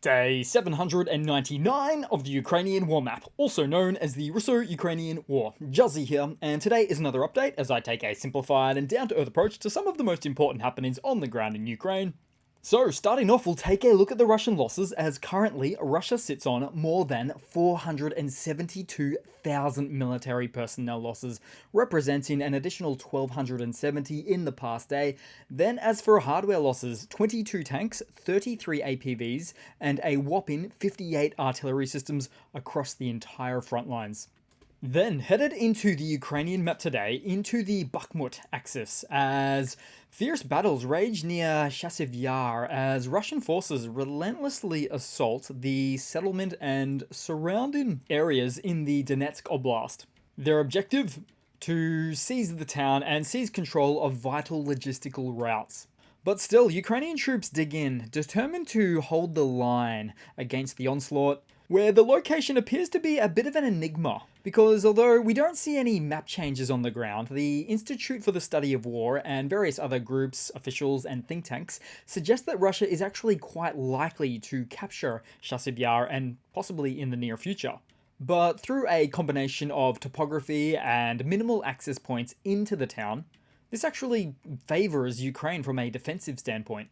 Day 799 of the Ukrainian War Map, also known as the Russo-Ukrainian War. Juzzie here, and today is another update as I take a simplified and down-to-earth approach to some of the most important happenings on the ground in Ukraine. So, starting off, we'll take a look at the Russian losses, as currently Russia sits on more than 472,000 military personnel losses, representing an additional 1,270 in the past day. Then, as for hardware losses, 22 tanks, 33 APVs, and a whopping 58 artillery systems across the entire front lines. Then headed into the Ukrainian map today, into the Bakhmut axis, as fierce battles rage near Chasiv Yar as Russian forces relentlessly assault the settlement and surrounding areas in the Donetsk Oblast. Their objective? To seize the town and seize control of vital logistical routes. But still, Ukrainian troops dig in, determined to hold the line against the onslaught, where the location appears to be a bit of an enigma, because although we don't see any map changes on the ground, the Institute for the Study of War and various other groups, officials, and think tanks suggest that Russia is actually quite likely to capture Chasiv Yar and possibly in the near future. But through a combination of topography and minimal access points into the town, this actually favors Ukraine from a defensive standpoint.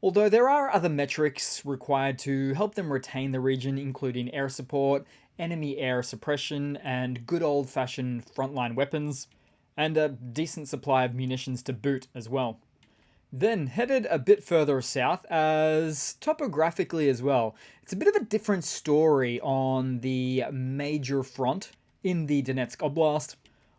Although there are other metrics required to help them retain the region, including air support, enemy air suppression, and good old-fashioned frontline weapons, and a decent supply of munitions to boot as well. Then headed a bit further south, as topographically as well, it's a bit of a different story on the major front in the Donetsk Oblast,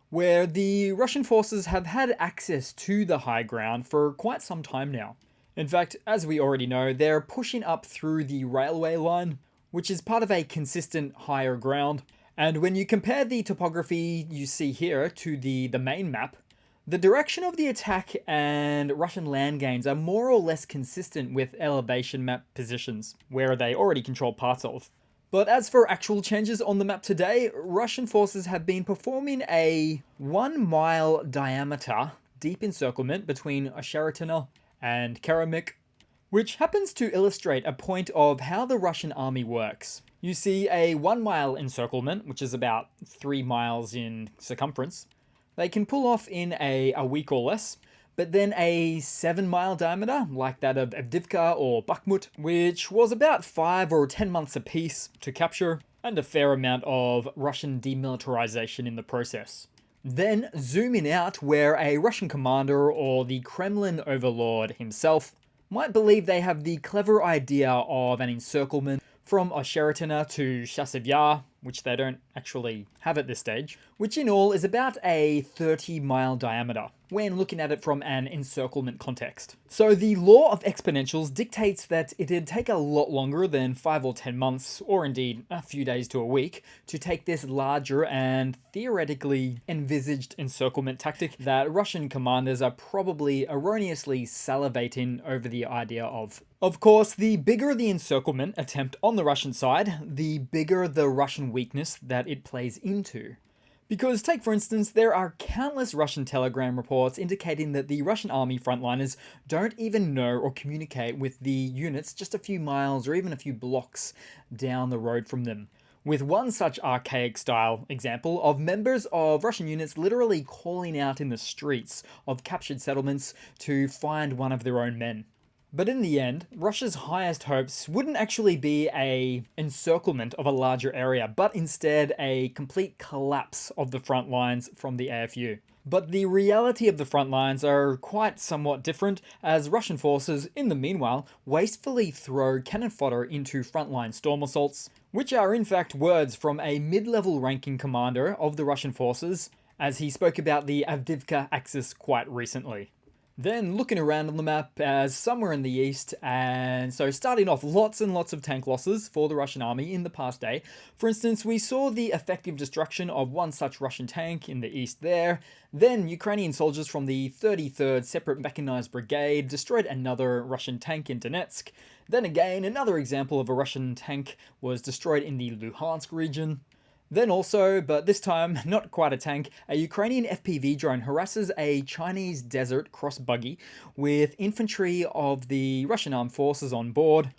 where the Russian forces have had access to the high ground for quite some time now. In fact, as we already know, they're pushing up through the railway line, which is part of a consistent higher ground. And when you compare the topography you see here to the main map, the direction of the attack and Russian land gains are more or less consistent with elevation map positions, where they already control parts of. But as for actual changes on the map today, Russian forces have been performing a 1 mile diameter deep encirclement between Osheritina and Karamik, which happens to illustrate a point of how the Russian army works. You see a 1 mile encirclement, which is about 3 miles in circumference. They can pull off in a week or less, but then a 7 mile diameter, like that of Avdiivka or Bakhmut, which was about 5 or 10 months apiece to capture, and a fair amount of Russian demilitarization in the process. Then zooming out where a Russian commander or the Kremlin overlord himself might believe they have the clever idea of an encirclement from Osheritina to Chasiv Yar, which they don't actually have at this stage, which in all is about a 30 mile diameter when looking at it from an encirclement context. So the law of exponentials dictates that it'd take a lot longer than 5 or 10 months, or indeed a few days to a week, to take this larger and theoretically envisaged encirclement tactic that Russian commanders are probably erroneously salivating over the idea of. Of course, the bigger the encirclement attempt on the Russian side, the bigger the Russian weakness that it plays into. Because take for instance, there are countless Russian telegram reports indicating that the Russian army frontliners don't even know or communicate with the units just a few miles or even a few blocks down the road from them. With one such archaic style example of members of Russian units literally calling out in the streets of captured settlements to find one of their own men. But in the end, Russia's highest hopes wouldn't actually be a encirclement of a larger area, but instead a complete collapse of the front lines from the AFU. But the reality of the front lines are quite somewhat different, as Russian forces, in the meanwhile, wastefully throw cannon fodder into frontline storm assaults, which are in fact words from a mid-level ranking commander of the Russian forces, as he spoke about the Avdiivka axis quite recently. Then looking around on the map as somewhere in the east, and so starting off lots and lots of tank losses for the Russian army in the past day. For instance, we saw the effective destruction of one such Russian tank in the east there. Then Ukrainian soldiers from the 33rd Separate Mechanized Brigade destroyed another Russian tank in Donetsk. Then again, another example of a Russian tank was destroyed in the Luhansk region. Then also, but this time not quite a tank, a Ukrainian FPV drone harasses a Chinese desert cross buggy with infantry of the Russian armed forces on board,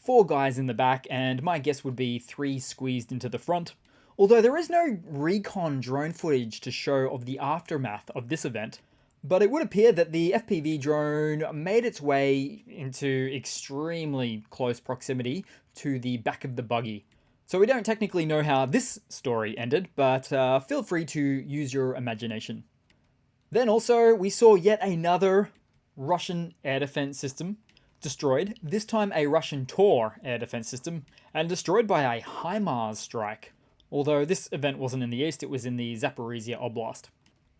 4 guys in the back, and my guess would be 3 squeezed into the front. Although there is no recon drone footage to show of the aftermath of this event, but it would appear that the FPV drone made its way into extremely close proximity to the back of the buggy. So we don't technically know how this story ended, but feel free to use your imagination. Then also, we saw yet another Russian air defense system destroyed, this time a Russian Tor air defense system, and destroyed by a HIMARS strike. Although this event wasn't in the east, it was in the Zaporizhia Oblast.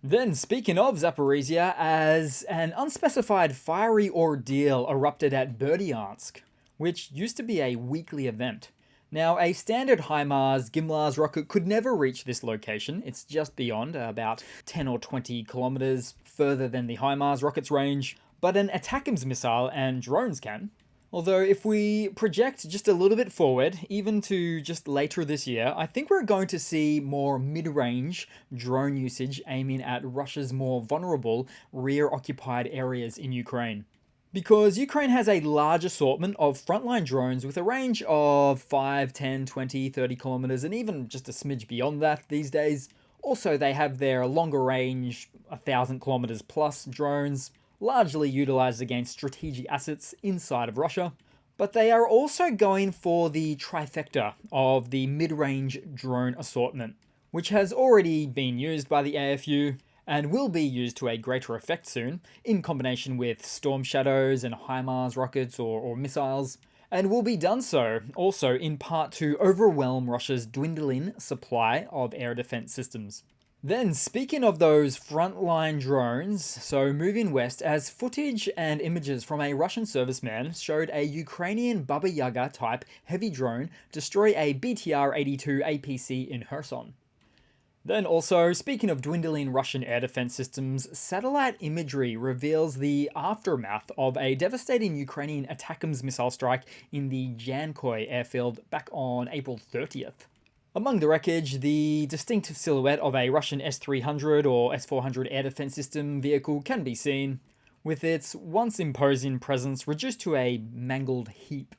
Then, speaking of Zaporizhia, as an unspecified fiery ordeal erupted at Berdyansk, which used to be a weekly event. Now, a standard HIMARS GIMLARS rocket could never reach this location. It's just beyond, about 10 or 20 kilometers further than the HIMARS rocket's range, but an ATACMS missile and drones can. Although if we project just a little bit forward, even to just later this year, I think we're going to see more mid-range drone usage aiming at Russia's more vulnerable rear-occupied areas in Ukraine. Because Ukraine has a large assortment of frontline drones with a range of 5, 10, 20, 30 kilometers, and even just a smidge beyond that these days. Also, they have their longer range, 1,000 kilometers plus drones, largely utilized against strategic assets inside of Russia. But they are also going for the trifecta of the mid-range drone assortment, which has already been used by the AFU and will be used to a greater effect soon, in combination with Storm Shadows and HIMARS rockets or missiles, and will be done so also in part to overwhelm Russia's dwindling supply of air defense systems. Then, speaking of those frontline drones, so moving west, as footage and images from a Russian serviceman showed a Ukrainian Baba Yaga type heavy drone destroy a BTR-82 APC in Kherson. Then also, speaking of dwindling Russian air defense systems, satellite imagery reveals the aftermath of a devastating Ukrainian ATACMS missile strike in the Jankoy airfield back on April 30th. Among the wreckage, the distinct silhouette of a Russian S-300 or S-400 air defense system vehicle can be seen, with its once imposing presence reduced to a mangled heap.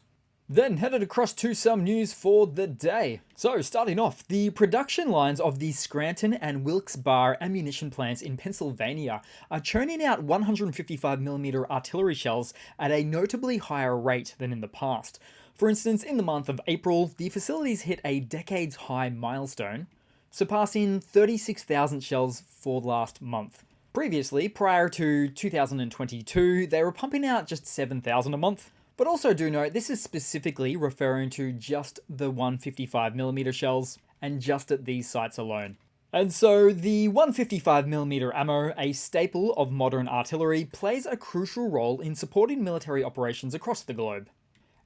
Then headed across to some news for the day. So starting off, the production lines of the Scranton and Wilkes-Barre ammunition plants in Pennsylvania are churning out 155mm artillery shells at a notably higher rate than in the past. For instance, in the month of April, the facilities hit a decades-high milestone, surpassing 36,000 shells for last month. Previously, prior to 2022, they were pumping out just 7,000 a month. But also do note, this is specifically referring to just the 155mm shells, and just at these sites alone. And so the 155mm ammo, a staple of modern artillery, plays a crucial role in supporting military operations across the globe.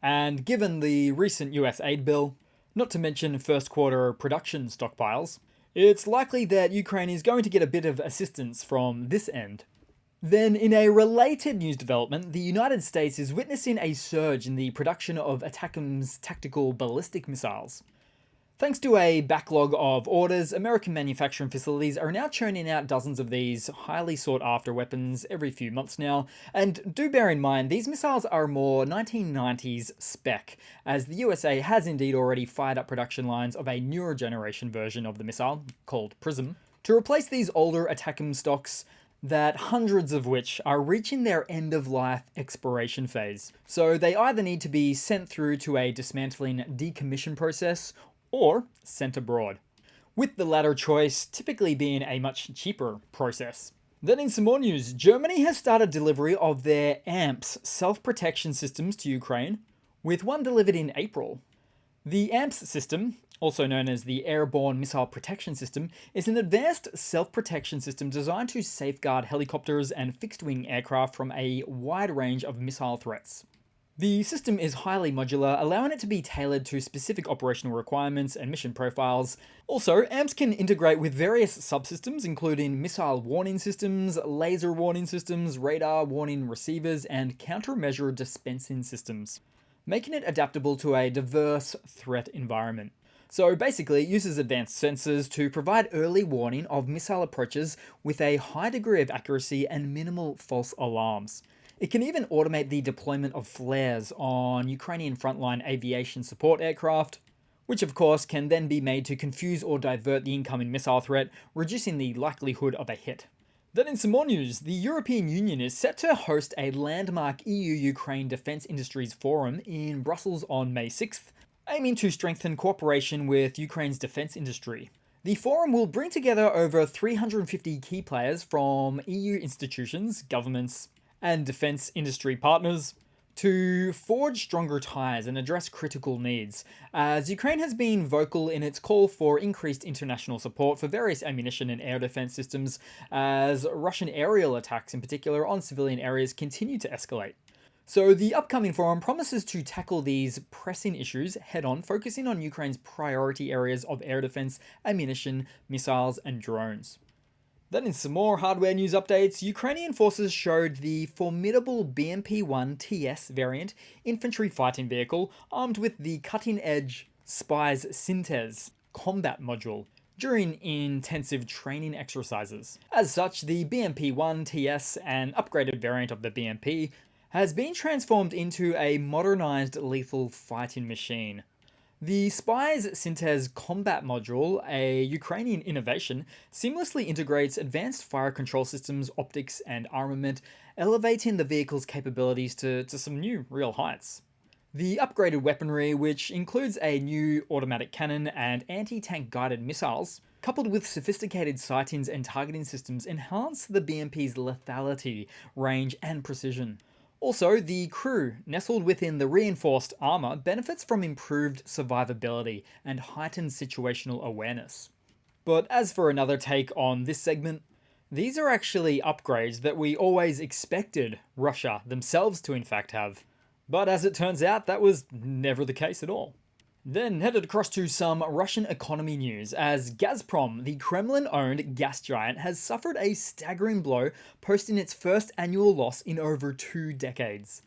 And given the recent US aid bill, not to mention first quarter production stockpiles, it's likely that Ukraine is going to get a bit of assistance from this end. Then, in a related news development, the United States is witnessing a surge in the production of ATACMS tactical ballistic missiles. Thanks to a backlog of orders, American manufacturing facilities are now churning out dozens of these highly sought-after weapons every few months now, and do bear in mind, these missiles are more 1990s spec, as the USA has indeed already fired up production lines of a newer generation version of the missile, called PRISM, to replace these older ATACMS stocks, that hundreds of which are reaching their end-of-life expiration phase. So they either need to be sent through to a dismantling decommission process, or sent abroad, with the latter choice typically being a much cheaper process. Then in some more news, Germany has started delivery of their AMPS self-protection systems to Ukraine, with one delivered in April. The AMPS system, also known as the Airborne Missile Protection System, is an advanced self-protection system designed to safeguard helicopters and fixed-wing aircraft from a wide range of missile threats. The system is highly modular, allowing it to be tailored to specific operational requirements and mission profiles. Also, AMPS can integrate with various subsystems, including missile warning systems, laser warning systems, radar warning receivers, and countermeasure dispensing systems, making it adaptable to a diverse threat environment. So basically, it uses advanced sensors to provide early warning of missile approaches with a high degree of accuracy and minimal false alarms. It can even automate the deployment of flares on Ukrainian frontline aviation support aircraft, which of course can then be made to confuse or divert the incoming missile threat, reducing the likelihood of a hit. Then in some more news, the European Union is set to host a landmark EU-Ukraine Defence Industries Forum in Brussels on May 6th, aiming to strengthen cooperation with Ukraine's defence industry. The forum will bring together over 350 key players from EU institutions, governments, and defence industry partners to forge stronger ties and address critical needs, as Ukraine has been vocal in its call for increased international support for various ammunition and air defense systems, as Russian aerial attacks in particular on civilian areas continue to escalate. So the upcoming forum promises to tackle these pressing issues head-on, focusing on Ukraine's priority areas of air defense, ammunition, missiles, and drones. Then in some more hardware news updates, Ukrainian forces showed the formidable BMP-1 TS variant infantry fighting vehicle armed with the cutting-edge Spies Synthes combat module during intensive training exercises. As such, the BMP-1 TS, an upgraded variant of the BMP, has been transformed into a modernized lethal fighting machine. The Spies Synthes combat module, a Ukrainian innovation, seamlessly integrates advanced fire control systems, optics, and armament, elevating the vehicle's capabilities to some new, real heights. The upgraded weaponry, which includes a new automatic cannon and anti-tank guided missiles, coupled with sophisticated sightings and targeting systems, enhance the BMP's lethality, range, and precision. Also, the crew, nestled within the reinforced armor, benefits from improved survivability and heightened situational awareness. But as for another take on this segment, these are actually upgrades that we always expected Russia themselves to in fact have. But as it turns out, that was never the case at all. Then headed across to some Russian economy news, as Gazprom, the Kremlin-owned gas giant, has suffered a staggering blow, posting its first annual loss in over 2 decades.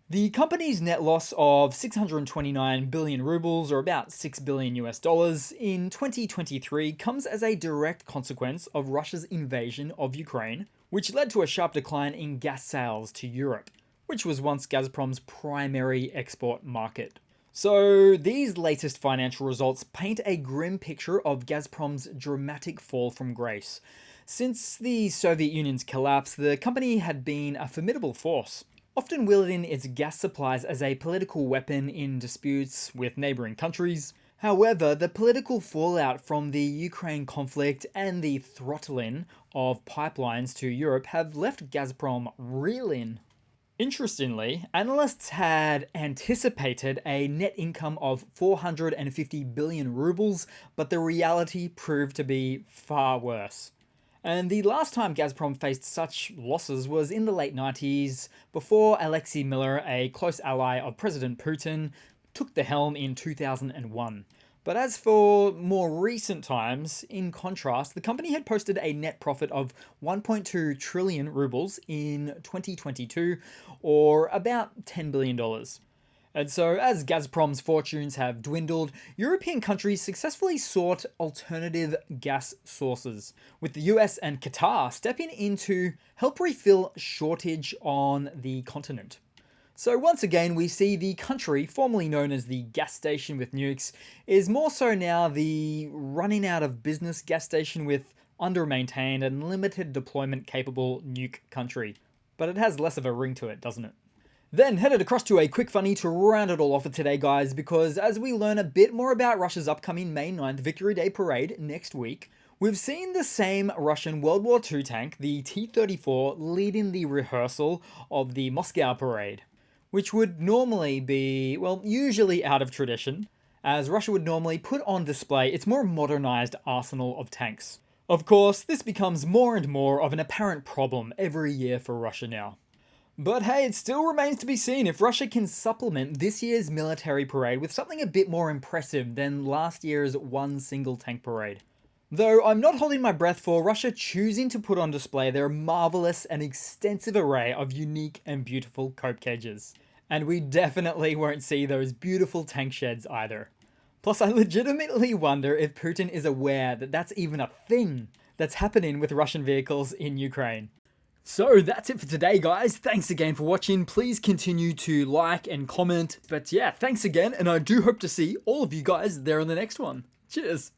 The company's net loss of 629 billion rubles, or about $6 billion in 2023, comes as a direct consequence of Russia's invasion of Ukraine, which led to a sharp decline in gas sales to Europe, which was once Gazprom's primary export market. So these latest financial results paint a grim picture of Gazprom's dramatic fall from grace. Since the Soviet Union's collapse, the company had been a formidable force, often wielding its gas supplies as a political weapon in disputes with neighboring countries. However, the political fallout from the Ukraine conflict and the throttling of pipelines to Europe have left Gazprom reeling. Interestingly, analysts had anticipated a net income of 450 billion rubles, but the reality proved to be far worse. And the last time Gazprom faced such losses was in the late 90s, before Alexei Miller, a close ally of President Putin, took the helm in 2001. But as for more recent times, in contrast, the company had posted a net profit of 1.2 trillion rubles in 2022, or about $10 billion. And so, as Gazprom's fortunes have dwindled, European countries successfully sought alternative gas sources, with the US and Qatar stepping in to help refill shortage on the continent. So once again, we see the country, formerly known as the gas station with nukes, is more so now the running out of business gas station with under-maintained and limited deployment capable nuke country. But it has less of a ring to it, doesn't it? Then headed across to a quick funny to round it all off for today, guys, because as we learn a bit more about Russia's upcoming May 9th Victory Day parade next week, we've seen the same Russian World War II tank, the T-34, leading the rehearsal of the Moscow parade, which would normally be, well, usually out of tradition, as Russia would normally put on display its more modernized arsenal of tanks. Of course, this becomes more and more of an apparent problem every year for Russia now. But hey, it still remains to be seen if Russia can supplement this year's military parade with something a bit more impressive than last year's one single tank parade. Though I'm not holding my breath for Russia choosing to put on display their marvelous and extensive array of unique and beautiful cope cages. And we definitely won't see those beautiful tank sheds either. Plus, I legitimately wonder if Putin is aware that that's even a thing that's happening with Russian vehicles in Ukraine. So that's it for today, guys. Thanks again for watching. Please continue to like and comment. But yeah, thanks again, and I do hope to see all of you guys there in the next one. Cheers.